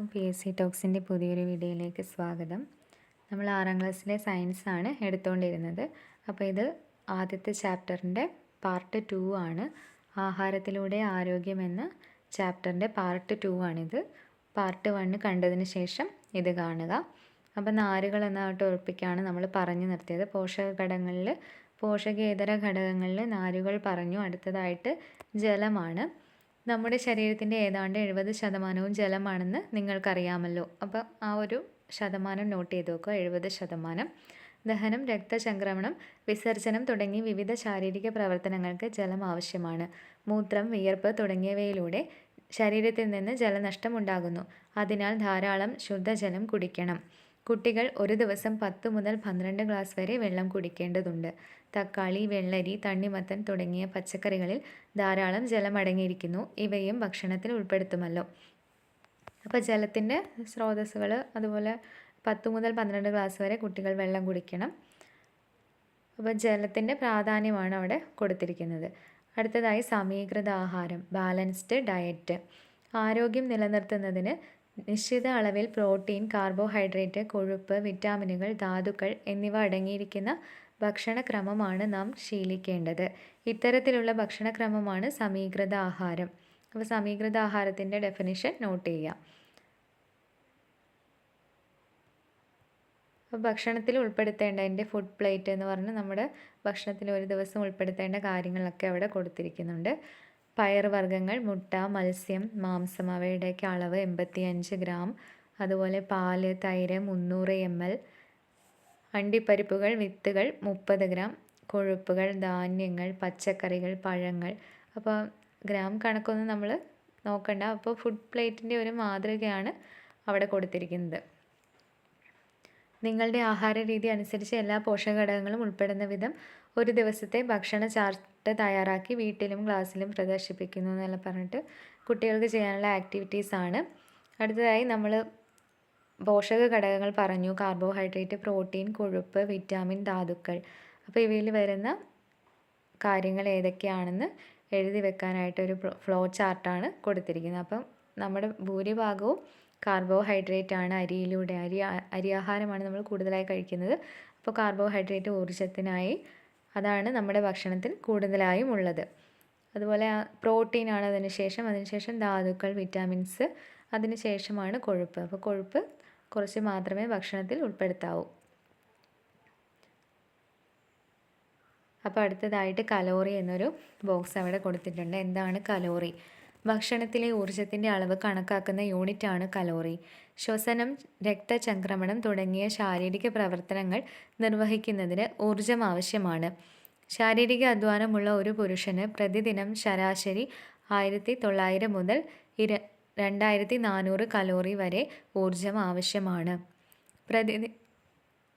എല്ലാവർക്കും PSC ടോക്സിൻ്റെ പുതിയൊരു വീഡിയോയിലേക്ക് സ്വാഗതം. നമ്മൾ 6ാം ക്ലാസ്സിലെ സയൻസ് ആണ് എടുത്തുകൊണ്ടിരുന്നത്. അപ്പോൾ ഇത് ആദ്യത്തെ ചാപ്റ്ററിൻ്റെ പാർട്ട് 2 ആണ്. ആഹാരത്തിലൂടെ ആരോഗ്യം എന്ന ചാപ്റ്ററിൻ്റെ പാർട്ട് 2 ആണിത്. പാർട്ട് 1 കണ്ടതിന് ശേഷം ഇത് കാണുക. അപ്പോൾ നാരുകൾ എന്ന ടോപ്പിക്കാണ് നമ്മൾ പറഞ്ഞു നിർത്തിയത്. പോഷകേതര ഘടകങ്ങളിൽ നാരുകൾ പറഞ്ഞു. അടുത്തതായിട്ട് ജലമാണ്. നമ്മുടെ ശരീരത്തിൻ്റെ ഏതാണ്ട് 70% ജലമാണെന്ന് നിങ്ങൾക്കറിയാമല്ലോ. അപ്പോൾ ആ ഒരു ശതമാനം നോട്ട് ചെയ്ത് വെക്കുക. 70%. ദഹനം, രക്തചംക്രമണം, വിസർജനം തുടങ്ങി വിവിധ ശാരീരിക പ്രവർത്തനങ്ങൾക്ക് ജലം ആവശ്യമാണ്. മൂത്രം, വിയർപ്പ് തുടങ്ങിയവയിലൂടെ ശരീരത്തിൽ നിന്ന് ജലനഷ്ടം ഉണ്ടാകുന്നു. അതിനാൽ ധാരാളം ശുദ്ധജലം കുടിക്കണം. കുട്ടികൾ ഒരു ദിവസം 10 മുതൽ 12 ഗ്ലാസ് വരെ വെള്ളം കുടിക്കേണ്ടതുണ്ട്. തക്കാളി, വെള്ളരി, തണ്ണിമത്തൻ തുടങ്ങിയ പച്ചക്കറികളിൽ ധാരാളം ജലം അടങ്ങിയിരിക്കുന്നു. ഇവയും ഭക്ഷണത്തിൽ ഉൾപ്പെടുത്തുമല്ലോ. അപ്പോൾ ജലത്തിൻ്റെ സ്രോതസ്സുകൾ, അതുപോലെ 10 മുതൽ 12 ഗ്ലാസ് വരെ കുട്ടികൾ വെള്ളം കുടിക്കണം. അപ്പോൾ ജലത്തിൻ്റെ പ്രാധാന്യമാണ് അവിടെ കൊടുത്തിരിക്കുന്നത്. അടുത്തതായി സമീകൃത ആഹാരം, ബാലൻസ്ഡ് ഡയറ്റ്. ആരോഗ്യം നിലനിർത്തുന്നതിന് നിശ്ചിത അളവിൽ പ്രോട്ടീൻ, കാർബോഹൈഡ്രേറ്റ്, കൊഴുപ്പ്, വിറ്റാമിനുകൾ, ധാതുക്കൾ എന്നിവ അടങ്ങിയിരിക്കുന്ന ഭക്ഷണക്രമമാണ് നാം ശീലിക്കേണ്ടത്. ഇത്തരത്തിലുള്ള ഭക്ഷണക്രമമാണ് സമീകൃത ആഹാരം. അപ്പോൾ സമീകൃത ആഹാരത്തിൻ്റെ ഡെഫിനിഷൻ നോട്ട് ചെയ്യുക. അപ്പോൾ ഭക്ഷണത്തിൽ ഉൾപ്പെടുത്തേണ്ട ഫുഡ് പ്ലേറ്റ് എന്ന് പറഞ്ഞ് നമ്മുടെ ഭക്ഷണത്തിൽ ഒരു ദിവസം ഉൾപ്പെടുത്തേണ്ട കാര്യങ്ങളൊക്കെ അവിടെ കൊടുത്തിരിക്കുന്നുണ്ട്. പയറുവർഗ്ഗങ്ങൾ, മുട്ട, മത്സ്യം, മാംസം അവയുടെയൊക്കെ അളവ് 85 ഗ്രാം. അതുപോലെ പാല്, തൈര് 300 ml. അണ്ടിപ്പരിപ്പുകൾ, വിത്തുകൾ 30 ഗ്രാം. കൊഴുപ്പുകൾ, ധാന്യങ്ങൾ, പച്ചക്കറികൾ, പഴങ്ങൾ. അപ്പോൾ ഗ്രാം കണക്കൊന്നും നമ്മൾ നോക്കണ്ട. അപ്പോൾ ഫുഡ് പ്ലേറ്റിൻ്റെ ഒരു മാതൃകയാണ് അവിടെ കൊടുത്തിരിക്കുന്നത്. നിങ്ങളുടെ ആഹാര രീതി അനുസരിച്ച് എല്ലാ പോഷകഘടകങ്ങളും ഉൾപ്പെടുന്ന വിധം ഒരു ദിവസത്തെ ഭക്ഷണ ചാർട്ട് തയ്യാറാക്കി വീട്ടിലും ക്ലാസ്സിലും പ്രദർശിപ്പിക്കുന്നു എന്നെല്ലാം പറഞ്ഞിട്ട് കുട്ടികൾക്ക് ചെയ്യാനുള്ള ആക്ടിവിറ്റീസാണ്. അടുത്തതായി നമ്മൾ പോഷക ഘടകങ്ങൾ പറഞ്ഞു. കാർബോഹൈഡ്രേറ്റ്, പ്രോട്ടീൻ, കൊഴുപ്പ്, വിറ്റാമിൻ, ധാതുക്കൾ. അപ്പോൾ ഇവയിൽ വരുന്ന കാര്യങ്ങൾ ഏതൊക്കെയാണെന്ന് എഴുതി വെക്കാനായിട്ടൊരു ഫ്ലോ ചാർട്ടാണ് കൊടുത്തിരിക്കുന്നത്. അപ്പം നമ്മുടെ ഭൂരിഭാഗവും കാർബോഹൈഡ്രേറ്റ് ആണ്. അരിയാഹാരമാണ് നമ്മൾ കൂടുതലായി കഴിക്കുന്നത്. അപ്പോൾ കാർബോഹൈഡ്രേറ്റ് ഊർജ്ജത്തിനായി അതാണ് നമ്മുടെ ഭക്ഷണത്തിൽ കൂടുതലായും ഉള്ളത്. അതുപോലെ പ്രോട്ടീനാണ് അതിനുശേഷം ധാതുക്കൾ, വിറ്റാമിൻസ്, അതിനുശേഷമാണ് കൊഴുപ്പ്. അപ്പോൾ കൊഴുപ്പ് കുറച്ച് മാത്രമേ ഭക്ഷണത്തിൽ ഉൾപ്പെടുത്താവൂ. അപ്പോൾ അടുത്തതായിട്ട് കലോറി എന്നൊരു ബോക്സ് അവിടെ കൊടുത്തിട്ടുണ്ട്. എന്താണ് കലോറി? ഭക്ഷണത്തിലെ ഊർജ്ജത്തിൻ്റെ അളവ് കണക്കാക്കുന്ന യൂണിറ്റാണ് കലോറി. ശ്വസനം, രക്തചംക്രമണം തുടങ്ങിയ ശാരീരിക പ്രവർത്തനങ്ങൾ നിർവഹിക്കുന്നതിന് ഊർജ്ജം ആവശ്യമാണ്. ശാരീരിക അധ്വാനമുള്ള ഒരു പുരുഷന് പ്രതിദിനം ശരാശരി 1900 മുതൽ 2400 കലോറി വരെ ഊർജ്ജം ആവശ്യമാണ്.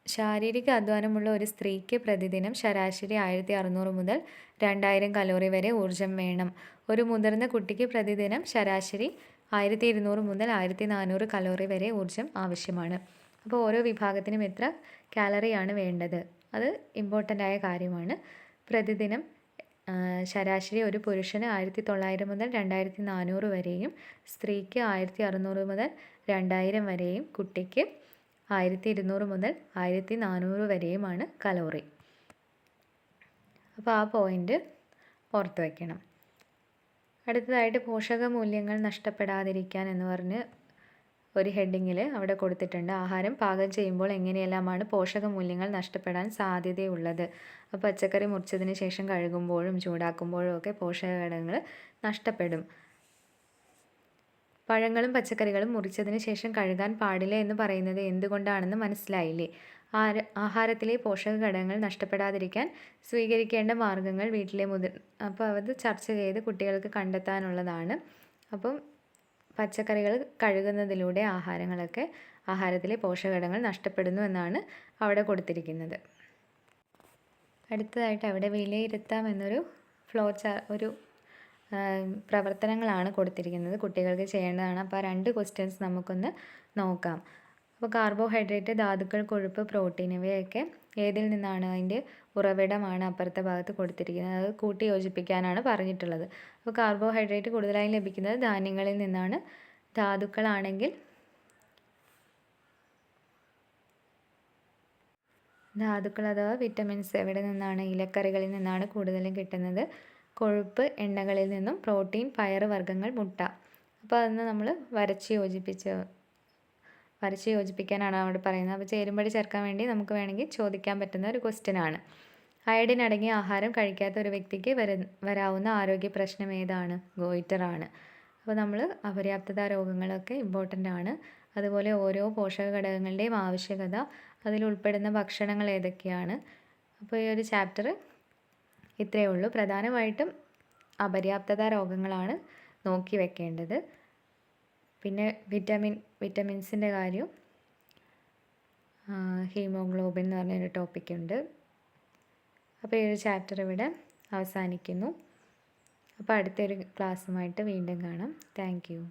ശാരീരിക അധ്വാനമുള്ള ഒരു സ്ത്രീക്ക് പ്രതിദിനം ശരാശരി 1600 മുതൽ 2000 കലോറി വരെ ഊർജ്ജം വേണം. ഒരു മുതിർന്ന കുട്ടിക്ക് പ്രതിദിനം ശരാശരി 1200 മുതൽ 1400 കലോറി വരെ ഊർജ്ജം ആവശ്യമാണ്. അപ്പോൾ ഓരോ വിഭാഗത്തിനും എത്ര കാലറിയാണ് വേണ്ടത്, അത് ഇമ്പോർട്ടൻ്റ് ആയ കാര്യമാണ്. പ്രതിദിനം ശരാശരി ഒരു പുരുഷന് 1900 മുതൽ 2400 വരെയും, സ്ത്രീക്ക് 1600 മുതൽ 2000 വരെയും, കുട്ടിക്ക് 1200 മുതൽ 1400 വരെയുമാണ് കലോറി. അപ്പോൾ ആ പോയിൻ്റ് ഓർത്ത് വയ്ക്കണം. അടുത്തതായിട്ട് പോഷകമൂല്യങ്ങൾ നഷ്ടപ്പെടാതിരിക്കാൻ എന്ന് പറഞ്ഞ് ഒരു ഹെഡിങ്ങിൽ അവിടെ കൊടുത്തിട്ടുണ്ട്. ആഹാരം പാകം ചെയ്യുമ്പോൾ എങ്ങനെയെല്ലാമാണ് പോഷകമൂല്യങ്ങൾ നഷ്ടപ്പെടാൻ സാധ്യതയുള്ളത്. അപ്പോൾ പച്ചക്കറി മുറിച്ചതിന് ശേഷം കഴുകുമ്പോഴും ചൂടാക്കുമ്പോഴും ഒക്കെ പോഷകഘടകങ്ങൾ നഷ്ടപ്പെടും. പഴങ്ങളും പച്ചക്കറികളും മുറിച്ചതിന് ശേഷം കഴുകാൻ പാടില്ല എന്ന് പറയുന്നത് എന്തുകൊണ്ടാണെന്ന് മനസ്സിലായില്ലേ? ആഹാരത്തിലെ പോഷകഘടകങ്ങൾ നഷ്ടപ്പെടാതിരിക്കാൻ സ്വീകരിക്കേണ്ട മാർഗ്ഗങ്ങൾ അപ്പോൾ അത് ചർച്ച ചെയ്ത് കുട്ടികൾക്ക് കണ്ടെത്താനുള്ളതാണ്. അപ്പം പച്ചക്കറികൾ കഴുകുന്നതിലൂടെ ആഹാരത്തിലെ പോഷകഘടകങ്ങൾ നഷ്ടപ്പെടുന്നു എന്നാണ് അവിടെ കൊടുത്തിരിക്കുന്നത്. അടുത്തതായിട്ട് അവിടെ വിലയിരുത്താം എന്നൊരു ഒരു പ്രവർത്തനങ്ങളാണ് കൊടുത്തിരിക്കുന്നത്. കുട്ടികൾക്ക് ചെയ്യേണ്ടതാണ്. അപ്പോൾ 2 ക്വസ്റ്റ്യൻസ് നമുക്കൊന്ന് നോക്കാം. അപ്പോൾ കാർബോഹൈഡ്രേറ്റ്, ധാതുക്കൾ, കൊഴുപ്പ്, പ്രോട്ടീൻ ഇവയൊക്കെ ഏതിൽ നിന്നാണ്, അതിൻ്റെ ഉറവിടമാണ് അപ്പുറത്തെ ഭാഗത്ത് കൊടുത്തിരിക്കുന്നത്. അത് കൂട്ടി യോജിപ്പിക്കാനാണ് പറഞ്ഞിട്ടുള്ളത്. അപ്പോൾ കാർബോഹൈഡ്രേറ്റ് കൂടുതലായും ലഭിക്കുന്നത് ധാന്യങ്ങളിൽ നിന്നാണ്. ധാതുക്കളാണെങ്കിൽ ധാതുക്കൾ അഥവാ വിറ്റമിൻസ് എവിടെ നിന്നാണ്? ഇലക്കറികളിൽ നിന്നാണ് കൂടുതലും കിട്ടുന്നത്. കൊഴുപ്പ് എണ്ണകളിൽ നിന്നും, പ്രോട്ടീൻ പയറുവർഗ്ഗങ്ങൾ, മുട്ട. അപ്പോൾ അതൊന്ന് നമ്മൾ വരച്ച് യോജിപ്പിക്കാനാണ് അവിടെ പറയുന്നത്. അപ്പോൾ ചേരുംപടി ചേർക്കാൻ വേണ്ടി നമുക്ക് വേണമെങ്കിൽ ചോദിക്കാൻ പറ്റുന്ന ഒരു ക്വസ്റ്റ്യൻ ആണ്. അയഡിൻ അടങ്ങിയ ആഹാരം കഴിക്കാത്ത ഒരു വ്യക്തിക്ക് വരാവുന്ന ആരോഗ്യ പ്രശ്നം ഏതാണ്? ഗോയിറ്റർ ആണ്. അപ്പോൾ നമ്മൾ അപര്യാപ്തത രോഗങ്ങളൊക്കെ ഇമ്പോർട്ടൻ്റ് ആണ്. അതുപോലെ ഓരോ പോഷക ഘടകങ്ങളുടെയും ആവശ്യകത, അതിൽ ഉൾപ്പെടുന്ന ഭക്ഷണങ്ങൾ ഏതൊക്കെയാണ്. അപ്പോൾ ഈ ഒരു ചാപ്റ്റർ ഇത്രയേ ഉള്ളൂ. പ്രധാനമായിട്ടും അപര്യാപ്തത രോഗങ്ങളാണ് നോക്കി വെക്കേണ്ടത്. പിന്നെ വിറ്റമിൻസിൻ്റെ കാര്യം, ഹീമോഗ്ലോബിൻ എന്ന് പറഞ്ഞൊരു ടോപ്പിക്കുണ്ട്. അപ്പോൾ ഈ ഒരു ചാപ്റ്റർ ഇവിടെ അവസാനിക്കുന്നു. അപ്പോൾ അടുത്തൊരു ക്ലാസ്സുമായിട്ട് വീണ്ടും കാണാം. Thank you.